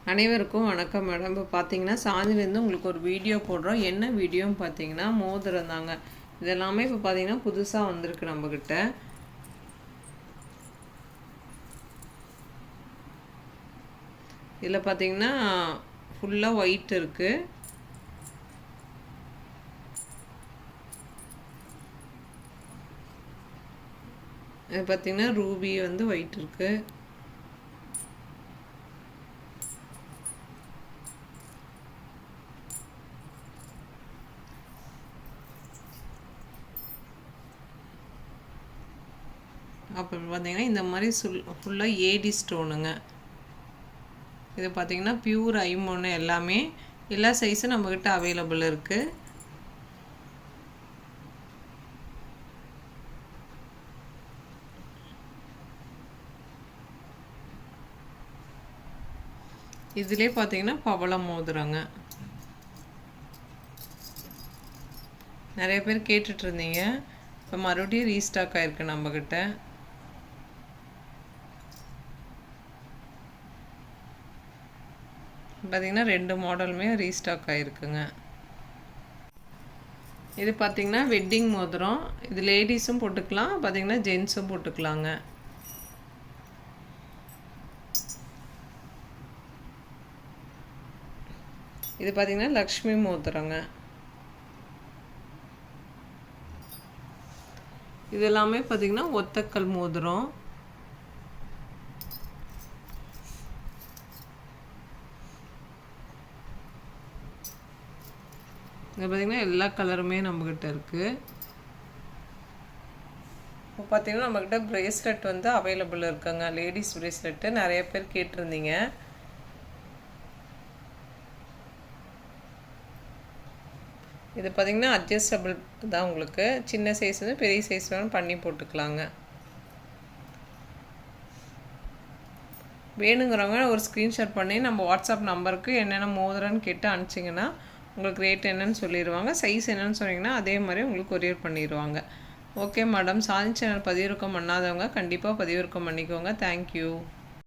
அனைவருக்கும் வணக்கம் மேடம். இப்போ பார்த்தீங்கன்னா சாந்திலேருந்து உங்களுக்கு ஒரு வீடியோ போடுறோம். என்ன வீடியோன்னு பார்த்தீங்கன்னா மோதிரம் தாங்க. இதெல்லாமே இப்போ பார்த்தீங்கன்னா புதுசாக வந்திருக்கு நம்மக்கிட்ட. இதில் பார்த்தீங்கன்னா ஃபுல்லாக ஒயிட் இருக்குது. இது பார்த்தீங்கன்னா ரூபி வந்து ஒயிட் இருக்குது. அப்புறம் பார்த்தீங்கன்னா இந்த மாதிரி ஃபுல்லாக ஏடி ஸ்டோனுங்க. இது பார்த்தீங்கன்னா பியூர் ஐமோன்னு எல்லாமே எல்லா சைஸும் நம்மக்கிட்ட அவைலபிள் இருக்குது. இதிலே பார்த்தீங்கன்னா பவளம் மோதிரங்க. நிறைய பேர் கேட்டுட்டு இருந்தீங்க. இப்போ மறுபடியும் ரீஸ்டாக் ஆகிருக்கு நம்மக்கிட்ட. பார்த்திங்கன்னா 2 மாடலுமே ரீஸ்டாக் ஆகிருக்குங்க. இது பார்த்திங்கன்னா வெட்டிங் மோதிரம். இது லேடிஸும் போட்டுக்கலாம், பார்த்திங்கன்னா ஜென்ஸும் போட்டுக்கலாங்க. இது பார்த்திங்கன்னா லக்ஷ்மி மோதிரங்க. இது எல்லாமே பார்த்திங்கன்னா ஒத்தக்கல் மோதிரம். இது பார்த்திங்கன்னா எல்லா கலருமே நம்மக்கிட்ட இருக்குது. இப்போ பார்த்திங்கன்னா நம்மக்கிட்ட ப்ரேஸ்லெட் வந்து அவைலபிள் இருக்குங்க. லேடிஸ் ப்ரேஸ்லெட்டு நிறைய பேர் கேட்டிருந்தீங்க. இது பார்த்திங்கன்னா அட்ஜஸ்டபிள் தான். உங்களுக்கு சின்ன சைஸ் வந்து பெரிய சைஸ் வேணும் பண்ணி போட்டுக்கலாங்க. வேணுங்கிறவங்க ஒரு ஸ்க்ரீன்ஷாட் பண்ணி நம்ம வாட்ஸ்அப் நம்பருக்கு என்னென்ன மோதிரன்னு கேட்டு அனுப்பிச்சிங்கன்னா உங்களுக்கு ரேட் என்னன்னு சொல்லிடுவாங்க. சைஸ் என்னன்னு சொன்னீங்கன்னா அதே மாதிரி உங்களுக்கு கொரியர் பண்ணிடுவாங்க. Okay madam. சாந்தி சேனல் பதிவிறக்கம் பண்ணாதவங்க கண்டிப்பாக பதிவிறக்கம் பண்ணிக்கோங்க. தேங்க்யூ.